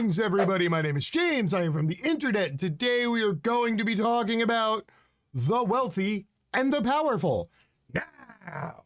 Greetings, everybody. My name is James. I am from the internet. And today we are going to be talking about the wealthy and the powerful. Now,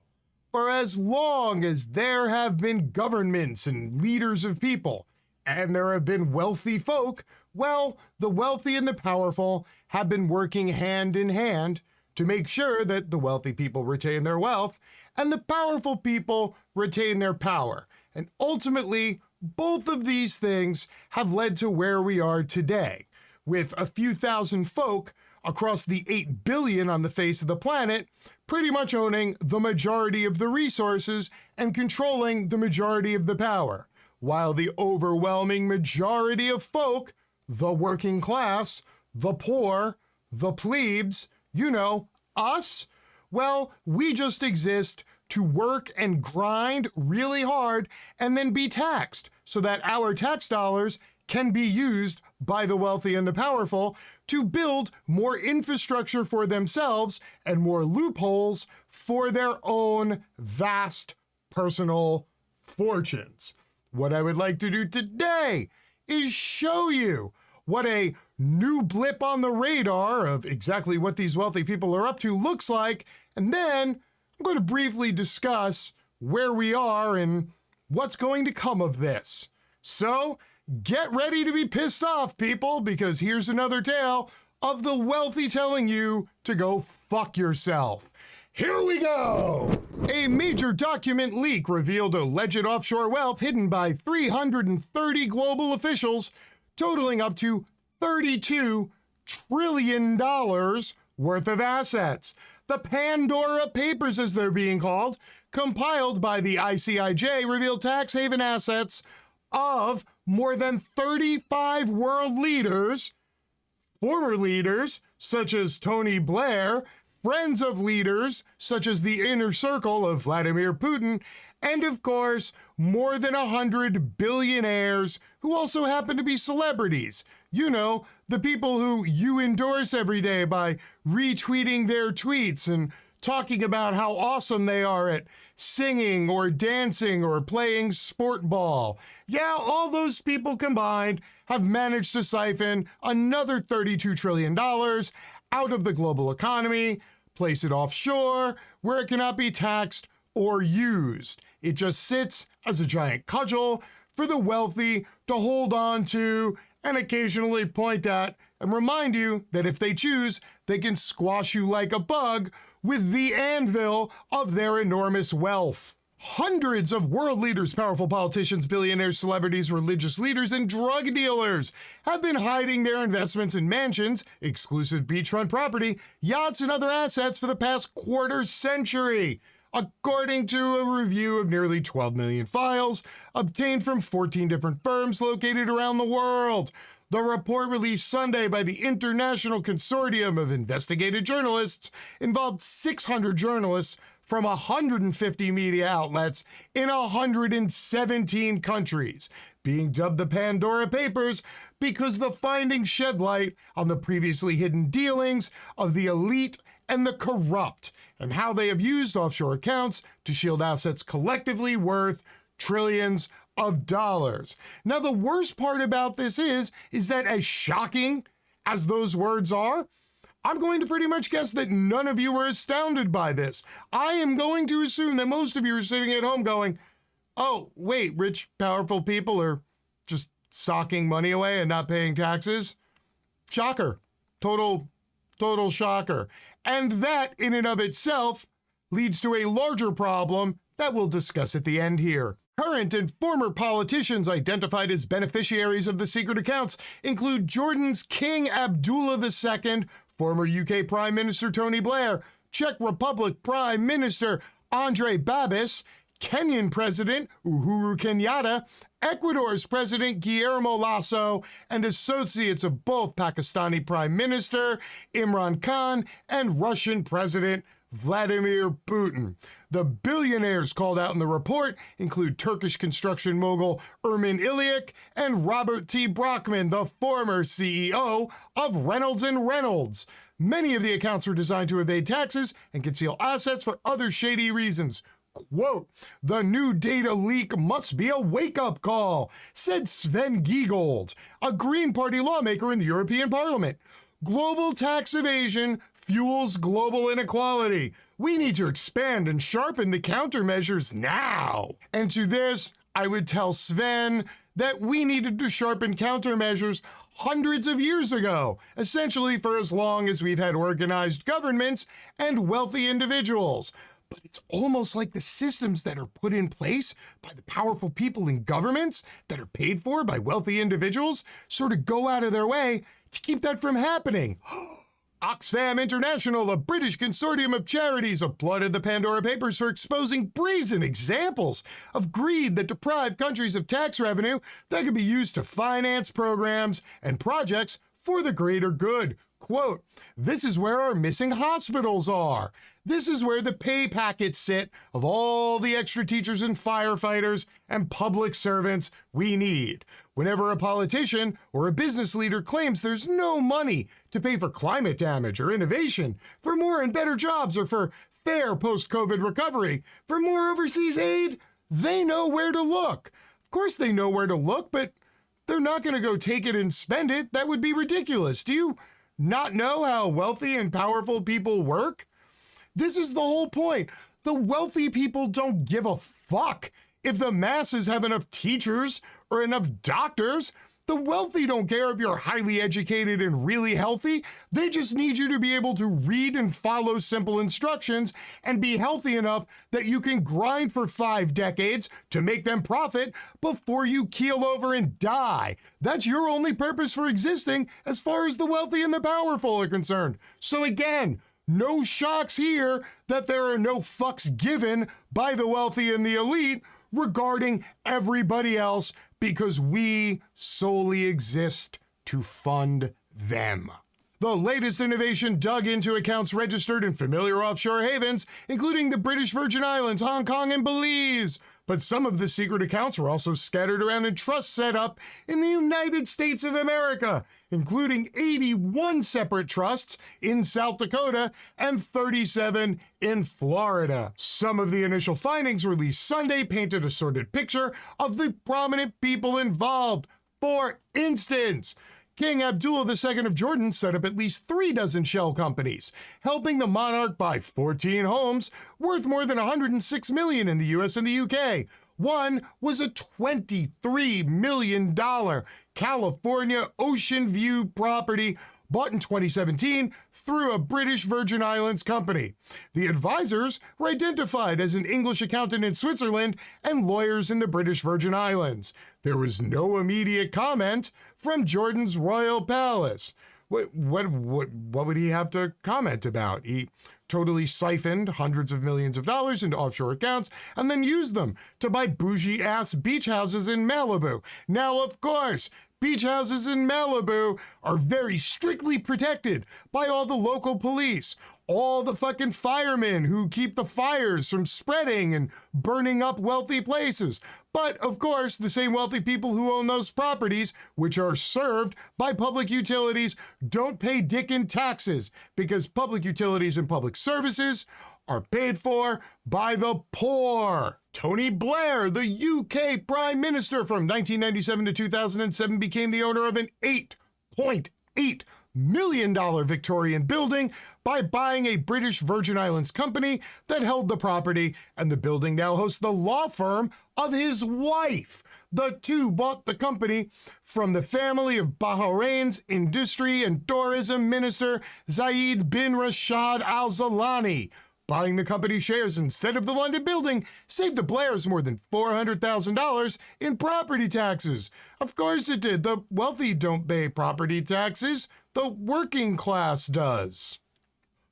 for as long as there have been governments and leaders of people, and there have been wealthy folk, well, the wealthy and the powerful have been working hand in hand to make sure that the wealthy people retain their wealth and the powerful people retain their power. And ultimately, both of these things have led to where we are today, with a few thousand folk across the 8 billion on the face of the planet pretty much owning the majority of the resources and controlling the majority of the power, while the overwhelming majority of folk, the working class, the poor, the plebes, you know, us, well, we just exist to work and grind really hard and then be taxed so that our tax dollars can be used by the wealthy and the powerful to build more infrastructure for themselves and more loopholes for their own vast personal fortunes. What I would like to do today is show you what a new blip on the radar of exactly what these wealthy people are up to looks like, and then I'm going to briefly discuss where we are and what's going to come of this. So, get ready to be pissed off, people, because here's another tale of the wealthy telling you to go fuck yourself. Here we go! A major document leak revealed alleged offshore wealth hidden by 330 global officials, totaling up to $32 trillion worth of assets. The Pandora Papers, as they're being called, compiled by the ICIJ, revealed tax haven assets of more than 35 world leaders, former leaders such as Tony Blair, friends of leaders such as the inner circle of Vladimir Putin, and of course, more than 100 billionaires who also happen to be celebrities. You know, the people who you endorse every day by retweeting their tweets and talking about how awesome they are at singing or dancing or playing sport ball. Yeah, all those people combined have managed to siphon another $32 trillion out of the global economy, place it offshore where it cannot be taxed or used. It just sits as a giant cudgel for the wealthy to hold on to and occasionally point at and remind you that if they choose, they can squash you like a bug with the anvil of their enormous wealth. Hundreds of world leaders, powerful politicians, billionaires, celebrities, religious leaders, and drug dealers have been hiding their investments in mansions, exclusive beachfront property, yachts, and other assets for the past quarter century, according to a review of nearly 12 million files obtained from 14 different firms located around the world. The report released Sunday by the International Consortium of Investigative Journalists involved 600 journalists from 150 media outlets in 117 countries, being dubbed the Pandora Papers because the findings shed light on the previously hidden dealings of the elite and the corrupt, and how they have used offshore accounts to shield assets collectively worth trillions of dollars. Now, the worst part about this is that as shocking as those words are, I'm going to pretty much guess that none of you are astounded by this. I am going to assume that most of you are sitting at home going, oh, wait, rich, powerful people are just socking money away and not paying taxes? Shocker. Total shocker. And that, in and of itself, leads to a larger problem that we'll discuss at the end here. Current and former politicians identified as beneficiaries of the secret accounts include Jordan's King Abdullah II, former UK Prime Minister Tony Blair, Czech Republic Prime Minister Andrej Babis, Kenyan President Uhuru Kenyatta, Ecuador's President Guillermo Lasso, and associates of both Pakistani Prime Minister Imran Khan and Russian President Vladimir Putin. The billionaires called out in the report include Turkish construction mogul Ermin Ilyich and Robert T. Brockman, the former CEO of Reynolds & Reynolds. Many of the accounts were designed to evade taxes and conceal assets for other shady reasons. Quote, "The new data leak must be a wake-up call," said Sven Giegold, a Green Party lawmaker in the European Parliament. "Global tax evasion fuels global inequality. We need to expand and sharpen the countermeasures now." And to this, I would tell Sven that we needed to sharpen countermeasures hundreds of years ago, essentially for as long as we've had organized governments and wealthy individuals. But it's almost like the systems that are put in place by the powerful people in governments that are paid for by wealthy individuals sort of go out of their way to keep that from happening. Oxfam International, a British consortium of charities, applauded the Pandora Papers for exposing brazen examples of greed that deprive countries of tax revenue that could be used to finance programs and projects for the greater good. Quote, "This is where our missing hospitals are. This is where the pay packets sit of all the extra teachers and firefighters and public servants we need. Whenever a politician or a business leader claims there's no money to pay for climate damage or innovation, for more and better jobs, or for fair post-COVID recovery, for more overseas aid, they know where to look. Of course they know where to look, but they're not going to go take it and spend it. That would be ridiculous. Do you not know how wealthy and powerful people work? This is the whole point. The wealthy people don't give a fuck if the masses have enough teachers or enough doctors. The wealthy don't care if you're highly educated and really healthy. They just need you to be able to read and follow simple instructions and be healthy enough that you can grind for 5 decades to make them profit before you keel over and die. That's your only purpose for existing as far as the wealthy and the powerful are concerned. So again, no shocks here that there are no fucks given by the wealthy and the elite regarding everybody else, because we solely exist to fund them. The latest innovation dug into accounts registered in familiar offshore havens, including the British Virgin Islands, Hong Kong, and Belize. But some of the secret accounts were also scattered around in trusts set up in the United States of America, including 81 separate trusts in South Dakota and 37 in Florida. Some of the initial findings released Sunday painted a sordid picture of the prominent people involved. For instance, King Abdullah II of Jordan set up at least 3 dozen shell companies, helping the monarch buy 14 homes worth more than $106 million in the US and the UK. One was a $23 million California ocean view property bought in 2017 through a British Virgin Islands company. The advisors were identified as an English accountant in Switzerland and lawyers in the British Virgin Islands. There was no immediate comment from Jordan's royal palace. What would he have to comment about? He totally siphoned hundreds of millions of dollars into offshore accounts and then used them to buy bougie-ass beach houses in Malibu. Now, of course, beach houses in Malibu are very strictly protected by all the local police, all the fucking firemen who keep the fires from spreading and burning up wealthy places. But, of course, the same wealthy people who own those properties, which are served by public utilities, don't pay dick in taxes, because public utilities and public services are paid for by the poor. Tony Blair, the UK Prime Minister from 1997 to 2007, became the owner of an $8.8 million Victorian building by buying a British Virgin Islands company that held the property, and the building now hosts the law firm of his wife. The two bought the company from the family of Bahrain's Industry and Tourism Minister Zayed bin Rashad Al Zalani. Buying the company shares instead of the London building saved the Blairs more than $400,000 in property taxes. Of course it did. The wealthy don't pay property taxes. The working class does.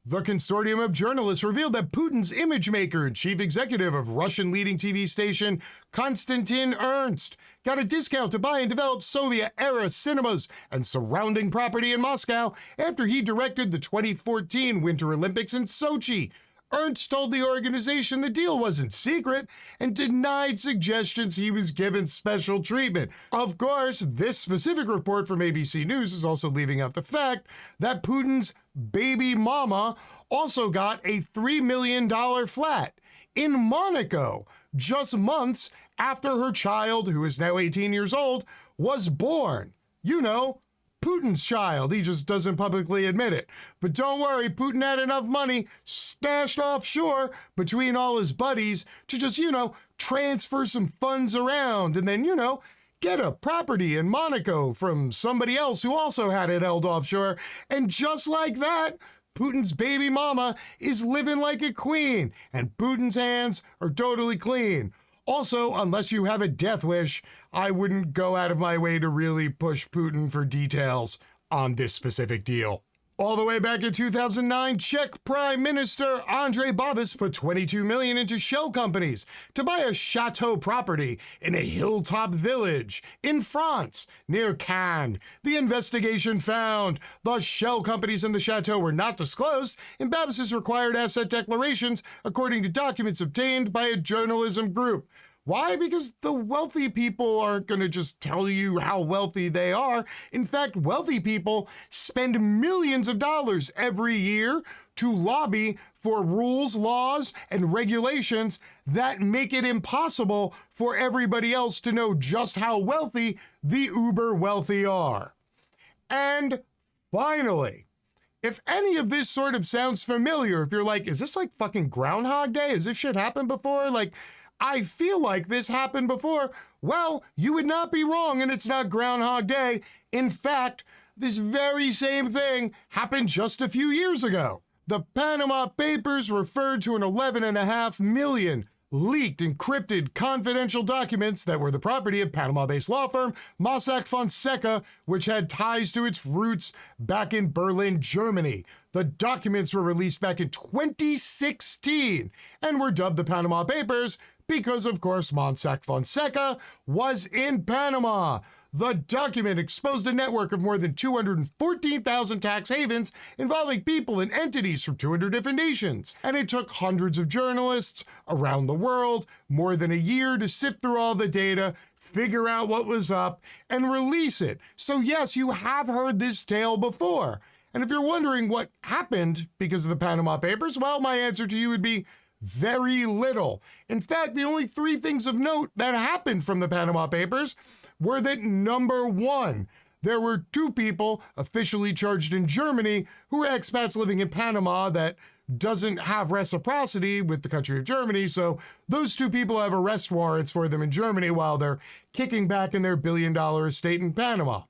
The consortium of journalists revealed that Putin's image maker and chief executive of Russian leading TV station Konstantin Ernst got a discount to buy and develop Soviet-era cinemas and surrounding property in Moscow after he directed the 2014 Winter Olympics in Sochi. Ernst told the organization the deal wasn't secret and denied suggestions he was given special treatment. Of course, this specific report from ABC News is also leaving out the fact that Putin's baby mama also got a $3 million flat in Monaco, just months after her child, who is now 18 years old, was born. You know, Putin's child. He just doesn't publicly admit it. But don't worry, Putin had enough money stashed offshore between all his buddies to just, transfer some funds around and then, get a property in Monaco from somebody else who also had it held offshore. And just like that, Putin's baby mama is living like a queen, and Putin's hands are totally clean. Also, unless you have a death wish, I wouldn't go out of my way to really push Putin for details on this specific deal. All the way back in 2009, Czech Prime Minister Andrej Babis put $22 million into shell companies to buy a chateau property in a hilltop village in France near Cannes. The investigation found the shell companies and the chateau were not disclosed in Babis's required asset declarations, according to documents obtained by a journalism group. Why? Because the wealthy people aren't going to just tell you how wealthy they are. In fact, wealthy people spend millions of dollars every year to lobby for rules, laws, and regulations that make it impossible for everybody else to know just how wealthy the uber wealthy are. And finally, if any of this sort of sounds familiar, if you're like, is this like fucking Groundhog Day? Has this shit happened before? I feel like this happened before. Well, you would not be wrong, and it's not Groundhog Day. In fact, this very same thing happened just a few years ago. The Panama Papers referred to an 11.5 million leaked, encrypted, confidential documents that were the property of Panama-based law firm Mossack Fonseca, which had ties to its roots back in Berlin, Germany. The documents were released back in 2016 and were dubbed the Panama Papers because, of course, Mossack Fonseca was in Panama. The document exposed a network of more than 214,000 tax havens involving people and entities from 200 different nations. And it took hundreds of journalists around the world more than a year to sift through all the data, figure out what was up, and release it. So yes, you have heard this tale before. And if you're wondering what happened because of the Panama Papers, well, my answer to you would be very little. In fact, the only three things of note that happened from the Panama Papers were that, number one, there were two people officially charged in Germany who were expats living in Panama that doesn't have reciprocity with the country of Germany, so those two people have arrest warrants for them in Germany while they're kicking back in their billion-dollar estate in Panama.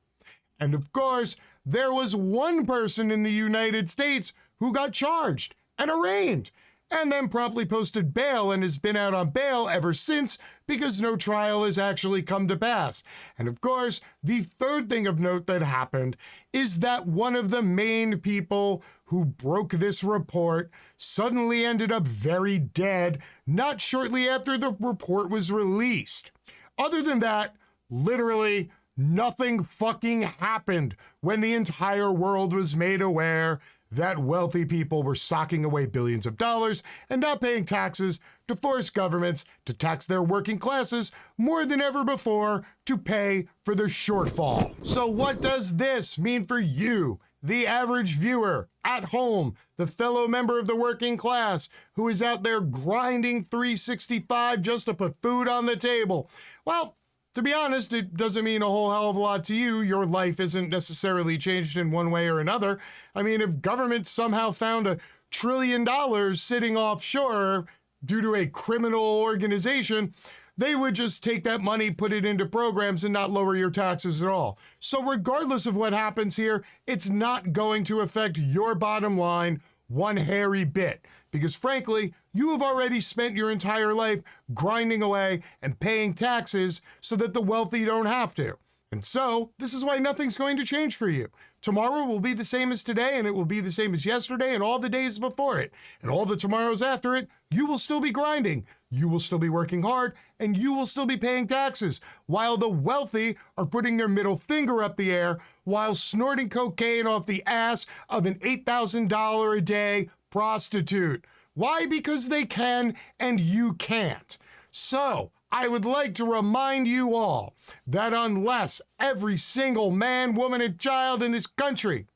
And of course, there was one person in the United States who got charged and arraigned, and then promptly posted bail and has been out on bail ever since because no trial has actually come to pass. And of course, the third thing of note that happened is that one of the main people who broke this report suddenly ended up very dead not shortly after the report was released. Other than that, literally nothing fucking happened when the entire world was made aware that wealthy people were socking away billions of dollars and not paying taxes to force governments to tax their working classes more than ever before to pay for their shortfall. So what does this mean for you, the average viewer at home, the fellow member of the working class who is out there grinding 365 just to put food on the table? Well, to be honest, it doesn't mean a whole hell of a lot to you. Your life isn't necessarily changed in one way or another. I mean, if government somehow found $1 trillion sitting offshore due to a criminal organization, they would just take that money, put it into programs, and not lower your taxes at all. So regardless of what happens here, it's not going to affect your bottom line one hairy bit. Because frankly, you have already spent your entire life grinding away and paying taxes so that the wealthy don't have to. And so, this is why nothing's going to change for you. Tomorrow will be the same as today, and it will be the same as yesterday and all the days before it. And all the tomorrows after it, you will still be grinding, you will still be working hard, and you will still be paying taxes, while the wealthy are putting their middle finger up the air while snorting cocaine off the ass of an $8,000 a day prostitute. Why? Because they can and you can't. So, I would like to remind you all that unless every single man, woman, and child in this country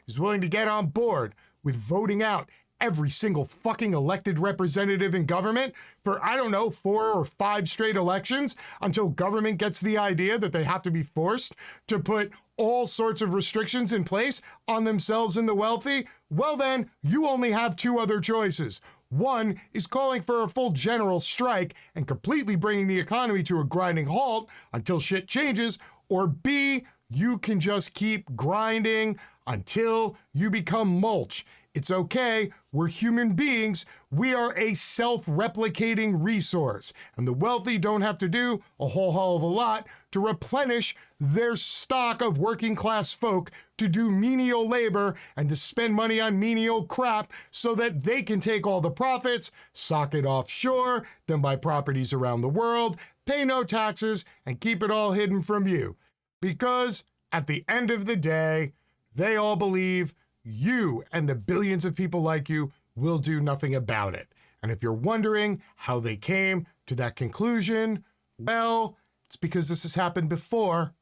is willing to get on board with voting out every single fucking elected representative in government for, I don't know, 4 or 5 straight elections until government gets the idea that they have to be forced to put all sorts of restrictions in place on themselves and the wealthy, well then, you only have 2 other choices. One is calling for a full general strike and completely bringing the economy to a grinding halt until shit changes, or B, you can just keep grinding until you become mulch. It's okay, we're human beings, we are a self-replicating resource, and the wealthy don't have to do a whole hell of a lot to replenish their stock of working class folk to do menial labor and to spend money on menial crap so that they can take all the profits, sock it offshore, then buy properties around the world, pay no taxes, and keep it all hidden from you. Because at the end of the day, they all believe you and the billions of people like you will do nothing about it. And if you're wondering how they came to that conclusion, well, it's because this has happened before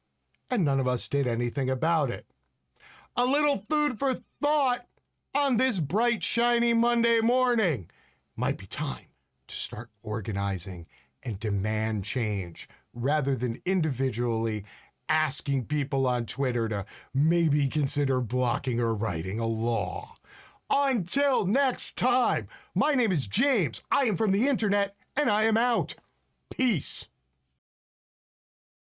and none of us did anything about it. A little food for thought on this bright, shiny Monday morning. Might be time to start organizing and demand change rather than individually asking people on Twitter to maybe consider blocking or writing a law. Until next time, my name is James. I am from the internet, and I am out. Peace.